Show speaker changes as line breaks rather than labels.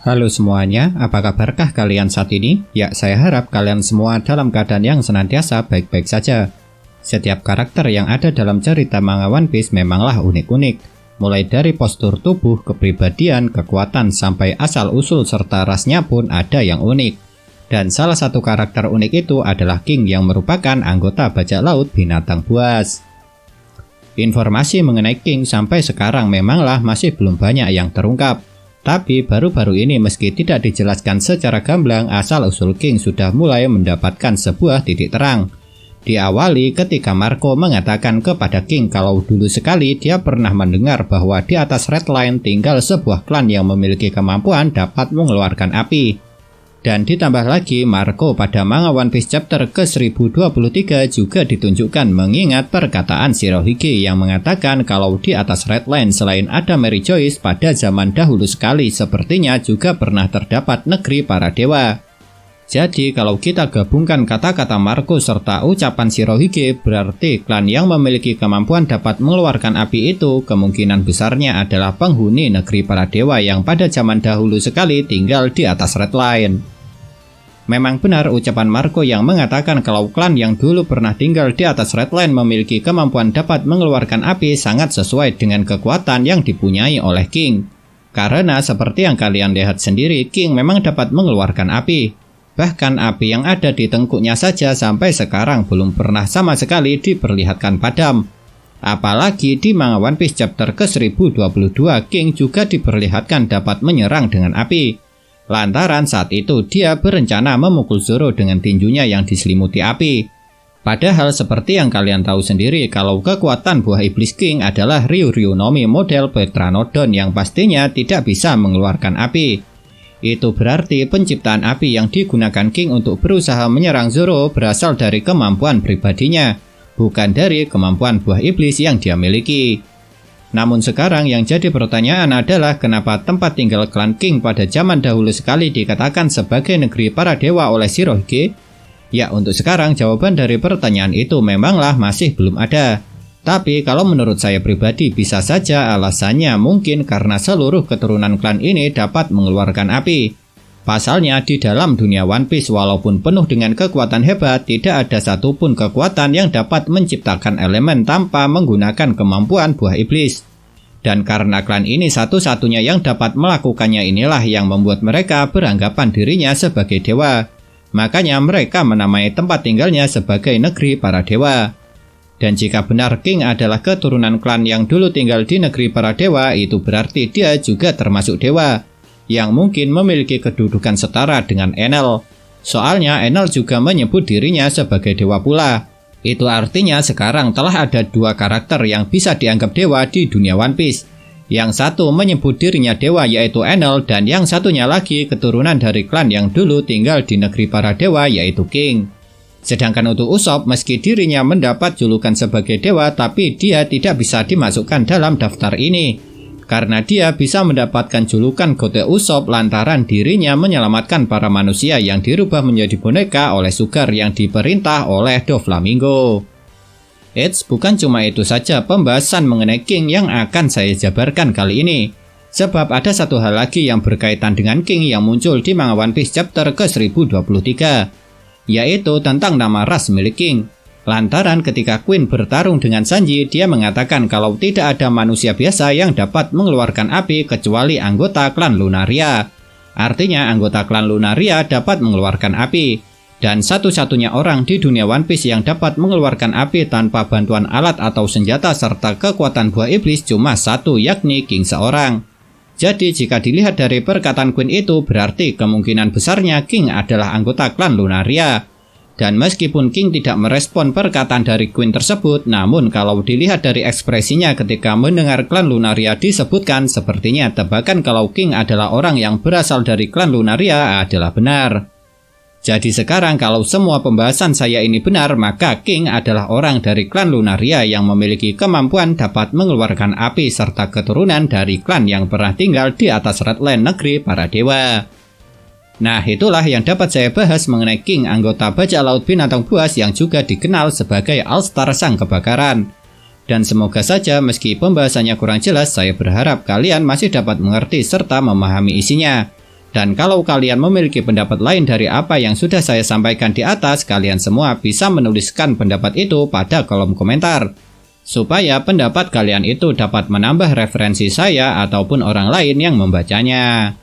Halo semuanya, apa kabarkah kalian saat ini? Ya, saya harap kalian semua dalam keadaan yang senantiasa baik-baik saja. Setiap karakter yang ada dalam cerita manga One Piece memanglah unik-unik. Mulai dari postur tubuh, kepribadian, kekuatan, sampai asal-usul serta rasnya pun ada yang unik. Dan salah satu karakter unik itu adalah King yang merupakan anggota bajak laut binatang buas. Informasi mengenai King sampai sekarang memanglah masih belum banyak yang terungkap. Tapi baru-baru ini meski tidak dijelaskan secara gamblang, asal-usul King sudah mulai mendapatkan sebuah titik terang. Diawali ketika Marco mengatakan kepada King kalau dulu sekali dia pernah mendengar bahwa di atas Red Line tinggal sebuah klan yang memiliki kemampuan dapat mengeluarkan api. Dan ditambah lagi Marco pada manga One Piece chapter ke-1023 juga ditunjukkan mengingat perkataan Shirohige yang mengatakan kalau di atas Red Line selain ada Mary Joyce pada zaman dahulu sekali sepertinya juga pernah terdapat negeri para dewa. Jadi kalau kita gabungkan kata-kata Marco serta ucapan Shirohige, berarti klan yang memiliki kemampuan dapat mengeluarkan api itu kemungkinan besarnya adalah penghuni negeri para dewa yang pada zaman dahulu sekali tinggal di atas Red Line. Memang benar ucapan Marco yang mengatakan kalau klan yang dulu pernah tinggal di atas Red Line memiliki kemampuan dapat mengeluarkan api sangat sesuai dengan kekuatan yang dipunyai oleh King. Karena seperti yang kalian lihat sendiri, King memang dapat mengeluarkan api. Bahkan api yang ada di tengkuknya saja sampai sekarang belum pernah sama sekali diperlihatkan padam. Apalagi di manga One Piece chapter ke-1022, King juga diperlihatkan dapat menyerang dengan api. Lantaran saat itu dia berencana memukul Zoro dengan tinjunya yang diselimuti api. Padahal seperti yang kalian tahu sendiri kalau kekuatan buah iblis King adalah Ryūryū no Mi model Pteranodon yang pastinya tidak bisa mengeluarkan api. Itu berarti penciptaan api yang digunakan King untuk berusaha menyerang Zoro berasal dari kemampuan pribadinya, bukan dari kemampuan buah iblis yang dia miliki. Namun sekarang yang jadi pertanyaan adalah kenapa tempat tinggal klan King pada zaman dahulu sekali dikatakan sebagai negeri para dewa oleh Shirohige? Ya, untuk sekarang jawaban dari pertanyaan itu memanglah masih belum ada. Tapi kalau menurut saya pribadi bisa saja alasannya mungkin karena seluruh keturunan klan ini dapat mengeluarkan api. Pasalnya di dalam dunia One Piece walaupun penuh dengan kekuatan hebat, tidak ada satupun kekuatan yang dapat menciptakan elemen tanpa menggunakan kemampuan buah iblis. Dan karena klan ini satu-satunya yang dapat melakukannya inilah yang membuat mereka beranggapan dirinya sebagai dewa. Makanya mereka menamai tempat tinggalnya sebagai negeri para dewa. Dan jika benar King adalah keturunan klan yang dulu tinggal di negeri para dewa, itu berarti dia juga termasuk dewa, yang mungkin memiliki kedudukan setara dengan Enel. Soalnya Enel juga menyebut dirinya sebagai dewa pula. Itu artinya sekarang telah ada dua karakter yang bisa dianggap dewa di dunia One Piece. Yang satu menyebut dirinya dewa yaitu Enel, dan yang satunya lagi keturunan dari klan yang dulu tinggal di negeri para dewa yaitu King. Sedangkan untuk Usopp, meski dirinya mendapat julukan sebagai dewa, tapi dia tidak bisa dimasukkan dalam daftar ini. Karena dia bisa mendapatkan julukan Gote Usopp lantaran dirinya menyelamatkan para manusia yang dirubah menjadi boneka oleh Sugar yang diperintah oleh Doflamingo. Eits, bukan cuma itu saja pembahasan mengenai King yang akan saya jabarkan kali ini. Sebab ada satu hal lagi yang berkaitan dengan King yang muncul di manga One Piece chapter ke-1023. Yaitu tentang nama ras milik King. Lantaran ketika Queen bertarung dengan Sanji, dia mengatakan kalau tidak ada manusia biasa yang dapat mengeluarkan api kecuali anggota klan Lunaria. Artinya anggota klan Lunaria dapat mengeluarkan api. Dan satu-satunya orang di dunia One Piece yang dapat mengeluarkan api tanpa bantuan alat atau senjata serta kekuatan buah iblis cuma satu, yakni King seorang. Jadi jika dilihat dari perkataan Queen itu berarti kemungkinan besarnya King adalah anggota klan Lunaria. Dan meskipun King tidak merespon perkataan dari Queen tersebut, namun kalau dilihat dari ekspresinya ketika mendengar klan Lunaria disebutkan, sepertinya tebakan kalau King adalah orang yang berasal dari klan Lunaria adalah benar. Jadi sekarang kalau semua pembahasan saya ini benar, maka King adalah orang dari klan Lunaria yang memiliki kemampuan dapat mengeluarkan api serta keturunan dari klan yang pernah tinggal di atas Red Line negeri para dewa. Nah, itulah yang dapat saya bahas mengenai King, anggota bajak laut binatang buas yang juga dikenal sebagai All-Star Sang Kebakaran. Dan semoga saja meski pembahasannya kurang jelas, saya berharap kalian masih dapat mengerti serta memahami isinya. Dan kalau kalian memiliki pendapat lain dari apa yang sudah saya sampaikan di atas, kalian semua bisa menuliskan pendapat itu pada kolom komentar, supaya pendapat kalian itu dapat menambah referensi saya ataupun orang lain yang membacanya.